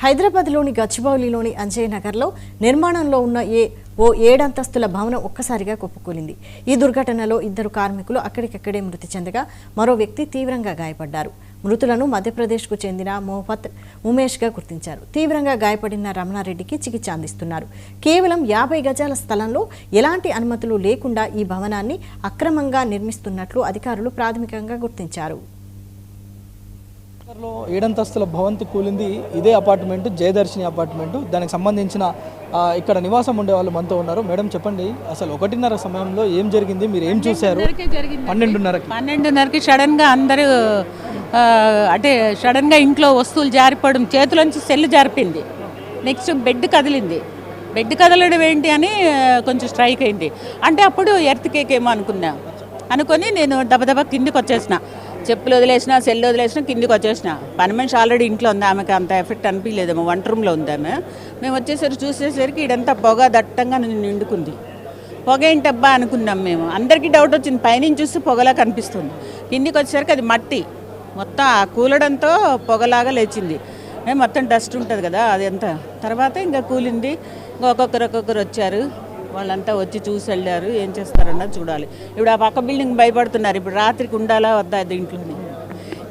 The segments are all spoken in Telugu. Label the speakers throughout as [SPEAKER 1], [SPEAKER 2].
[SPEAKER 1] హైదరాబాద్లోని గచ్చిబౌలిలోని అంజయ్ నగర్లో నిర్మాణంలో ఉన్న ఓ 7 అంతస్తుల భవనం ఒక్కసారిగా కుప్పకూలింది. ఈ దుర్ఘటనలో 2 కార్మికులు అక్కడికక్కడే మృతి చెందగా మరో వ్యక్తి తీవ్రంగా గాయపడ్డారు. మృతులను మధ్యప్రదేశ్కు చెందిన మోహమ్మద్ ఉమేష్గా గుర్తించారు. తీవ్రంగా గాయపడిన రమణారెడ్డికి చికిత్స అందిస్తున్నారు. కేవలం 50 గజాల స్థలంలో ఎలాంటి అనుమతులు లేకుండా ఈ భవనాన్ని అక్రమంగా నిర్మిస్తున్నట్లు అధికారులు ప్రాథమికంగా గుర్తించారు.
[SPEAKER 2] 7 అంతస్తుల భవంతి కూలింది. ఇదే అపార్ట్మెంట్, జయదర్శిని అపార్ట్మెంట్. దానికి సంబంధించిన ఇక్కడ నివాసం ఉండే వాళ్ళు మనతో ఉన్నారు. మేడం చెప్పండి, అసలు 1:30 సమయంలో ఏం జరిగింది, మీరు ఏం చూశారు?
[SPEAKER 3] 12:30కి సడన్గా అందరూ అంటే సడన్గా ఇంట్లో వస్తువులు జారిపోవడం, చేతులోంచి సెల్ జారిపోయింది. నెక్స్ట్ బెడ్ కదిలింది. బెడ్ కదలడం ఏంటి అని కొంచెం స్ట్రైక్ అయింది. అంటే అప్పుడు ఎర్త్ కేక్ ఏమో అనుకొని నేను దబదబా కిందికి వచ్చేసిన. చెప్పులు వదిలేసిన, సెల్ వదిలేసిన, కిందికి వచ్చేసిన. పని మనిషి ఆల్రెడీ ఇంట్లో ఉంది, ఆమెకి అంత ఎఫెక్ట్ అనిపించలేదేమో, వంట రూమ్లో ఉంది ఆమె. మేము వచ్చేసరికి చూసేసరికి ఇదంతా పొగ దట్టంగా నిండుకుంది. పొగ ఏంటబ్బా అనుకున్నాం మేము. అందరికీ డౌట్ వచ్చింది, పైనుంచి చూస్తే పొగలా కనిపిస్తుంది. కిందికి వచ్చేసరికి అది మట్టి మొత్తం ఆ కూలడంతో పొగలాగా లేచింది. మొత్తం డస్ట్ ఉంటుంది కదా అది అంతా. తర్వాత ఇంకా కూలింది. ఇంకా ఒక్కొక్కరు వచ్చారు. వాళ్ళంతా వచ్చి చూసి వెళ్ళారు. ఏం చేస్తారన్నది చూడాలి. ఇప్పుడు ఆ పక్క బిల్డింగ్ భయపడుతున్నారు. ఇప్పుడు రాత్రికి ఉండాలా వద్దా దీంట్లోని.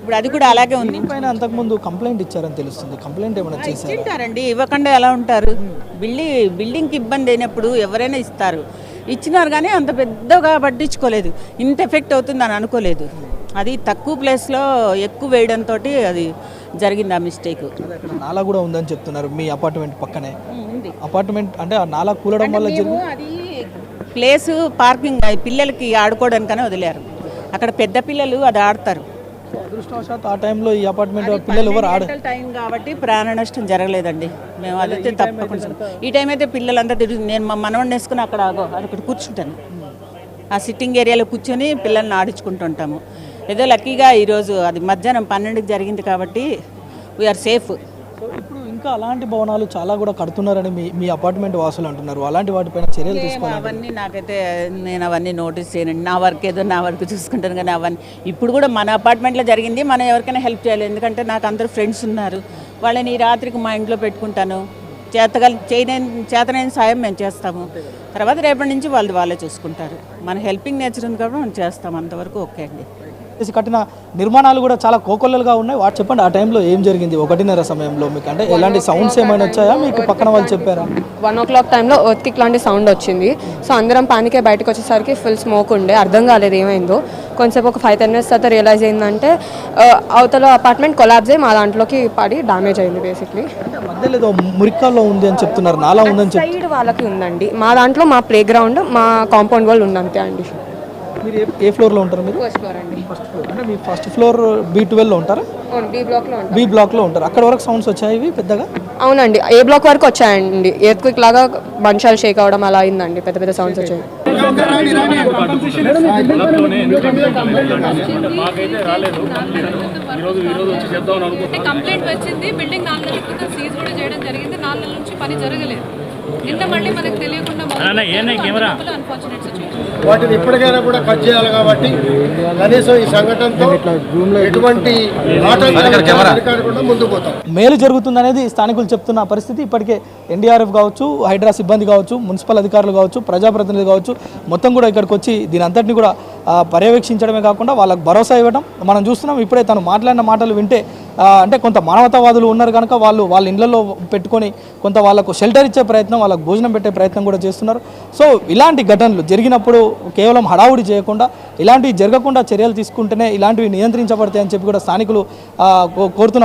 [SPEAKER 3] ఇప్పుడు అది కూడా అలాగే ఉంది.
[SPEAKER 2] పైన అంతకుముందు కంప్లైంట్ ఇచ్చారని తెలుస్తుంది. కంప్లైంట్ ఏమైనా చేశారు?
[SPEAKER 3] ఇచ్చింటారండి, ఇవ్వకుండా ఎలా ఉంటారు? బిల్డింగ్కి ఇబ్బంది అయినప్పుడు ఎవరైనా ఇస్తారు. ఇచ్చినారు కానీ అంత పెద్దగా పట్టించుకోలేదు. ఇంత ఎఫెక్ట్ అవుతుందని అనుకోలేదు. అది తక్కువ ప్లేస్లో ఎక్కువ వేయడంతో అది జరిగింది ఆ మిస్టేక్.
[SPEAKER 2] నాలా కూడా ఉందని చెప్తున్నారు మీ అపార్ట్మెంట్ పక్కనే. అపార్ట్మెంట్ అంటే ఆ నాలా కూలడం వల్ల
[SPEAKER 3] అది ప్లేస్ పార్కింగ్ పిల్లలకి ఆడుకోవడానికనే వదిలేరు. అక్కడ పెద్ద పిల్లలు అది ఆడతారు.
[SPEAKER 2] అదృష్టవశాత్తు ఆ టైంలో ఈ అపార్ట్మెంట్ పిల్లలు ఎవరు
[SPEAKER 3] టైం కాబట్టి ప్రాణ నష్టం జరగలేదండి. మేము అదైతే తప్పకుండా. ఈ టైం అయితే పిల్లలంతా తిరుగుతుంది. నేను మా మనవడిని వేసుకుని అక్కడ కూర్చుంటాను. ఆ సిట్టింగ్ ఏరియాలో కూర్చొని పిల్లల్ని ఆడించుకుంటుంటాము. ఏదో లక్కీగా ఈరోజు అది మధ్యాహ్నం 12కి జరిగింది కాబట్టి వీఆర్ సేఫ్.
[SPEAKER 2] ఇప్పుడు ఇంకా అలాంటి భవనాలు చాలా కూడా కడుతున్నారని మీ అపార్ట్మెంట్ వాసులు అంటున్నారు. అలాంటి వాటిపైన చర్యలు తీసుకోవాలి.
[SPEAKER 3] అవన్నీ నాకైతే నేను అవన్నీ నోటీస్ చేయనండి. నా వర్క్ చూసుకుంటాను. కానీ అవన్నీ ఇప్పుడు కూడా మన అపార్ట్మెంట్లో జరిగింది. మనం ఎవరికైనా హెల్ప్ చేయాలి. ఎందుకంటే నాకు అందరు ఫ్రెండ్స్ ఉన్నారు. వాళ్ళని ఈ రాత్రికి మా ఇంట్లో పెట్టుకుంటాను. చేతనైన సాయం మేము చేస్తాము. తర్వాత రేపటి నుంచి వాళ్ళే చూసుకుంటారు. మన హెల్పింగ్ నేచర్ ఉంది కాబట్టి మనం చేస్తాం. అంతవరకు ఓకే అండి.
[SPEAKER 2] కట్టిన నిర్మాణాలు కూడా చాలా కోకొల్లలుగా ఉన్నాయి. వాటి చెప్పండి, ఆ టైంలో ఏం జరిగింది 1:30 సమయంలో? మీకు అంటే ఎలాంటి సౌండ్స్ ఏమైనా వచ్చాయా? మీకు పక్కన వాళ్ళు చెప్పారా?
[SPEAKER 4] 1 o'clock టైంలో ఎర్త్క్వేక్ లాంటి సౌండ్ వచ్చింది. సో అందరం పానికే బయటకు వచ్చేసరికి ఫుల్ స్మోక్ ఉండే. అర్థం కాలేదు ఏమైందో. కొంచెంసేపు ఒక 5-10 minutes తర్వాత రియలైజ్ అయిందంటే అవతల అపార్ట్మెంట్ కొలాబ్స్ అయ్యి మా దాంట్లోకి పడి డ్యామేజ్ అయింది. బేసిక్లీ
[SPEAKER 2] మధ్యలో ఏదో మురికాల్లో ఉంది అని చెప్తున్నారు, నాలా ఉందని చెప్పి.
[SPEAKER 4] సైడ్ వాళ్ళకి ఉందండి. మా దాంట్లో మా ప్లే గ్రౌండ్, మా కాంపౌండ్ వాళ్ళు ఉందంతే అండి.
[SPEAKER 2] మీరు ఏ ఫ్లోర్లో ఉంటారు? మీరు
[SPEAKER 4] ఫస్ట్ ఫ్లోర్ అండి.
[SPEAKER 2] అంటే మీ ఫస్ట్ ఫ్లోర్ B12లో ఉంటారా? బి బ్లాక్లో ఉంటారు. అక్కడ వరకు సౌండ్స్ వచ్చాయి ఇవి పెద్దగా?
[SPEAKER 4] అవునండి, ఏ బ్లాక్ వరకు వచ్చాయండి. ఎర్త్క్వేక్ లాగా బంచాలు షేక్ అవడం అలా అయిందండి. పెద్ద సౌండ్స్ వచ్చాయి.
[SPEAKER 5] కంప్లైంట్ వచ్చింది. బిల్డింగ్ 4 నెలల క్రితం సీజ్ కూడా చేయడం జరిగింది. 4 నెలల నుంచి పని జరగలేదు. నిన్న మళ్ళీ మనకు తెలియకుండా
[SPEAKER 6] వాటిని ఇప్పటికైనా కూడా కట్ చేయాలి. కాబట్టి కనీసం ఈ సంఘటనతో ఎటువంటి ముందుకు పోతాం.
[SPEAKER 2] మేలు జరుగుతుందనేది స్థానికులు చెప్తున్న పరిస్థితి. ఇప్పటికే NDRF కావచ్చు, హైడ్రా సిబ్బంది కావచ్చు, మున్సిపల్ అధికారులు కావచ్చు, ప్రజాప్రతినిధులు కావచ్చు, మొత్తం కూడా ఇక్కడికి వచ్చి దీని అంతటిని కూడా పర్యవేక్షించడమే కాకుండా వాళ్ళకు భరోసా ఇవ్వడం మనం చూస్తున్నాం. ఇప్పుడే తను మాట్లాడిన మాటలు వింటే అంటే కొంత మానవతావాదులు ఉన్నారు కనుక వాళ్ళ ఇళ్లలో పెట్టుకొని కొంత వాళ్ళకు షెల్టర్ ఇచ్చే ప్రయత్నం, వాళ్ళకు భోజనం పెట్టే ప్రయత్నం కూడా చేస్తున్నారు. సో ఇలాంటి ఘటనలు జరిగినప్పుడు కేవలం హడావుడి చేయకుండా, ఇలాంటివి జరగకుండా చర్యలు తీసుకుంటేనే ఇలాంటివి నియంత్రించబడతాయని చెప్పి కూడా స్థానికులు కోరుతున్న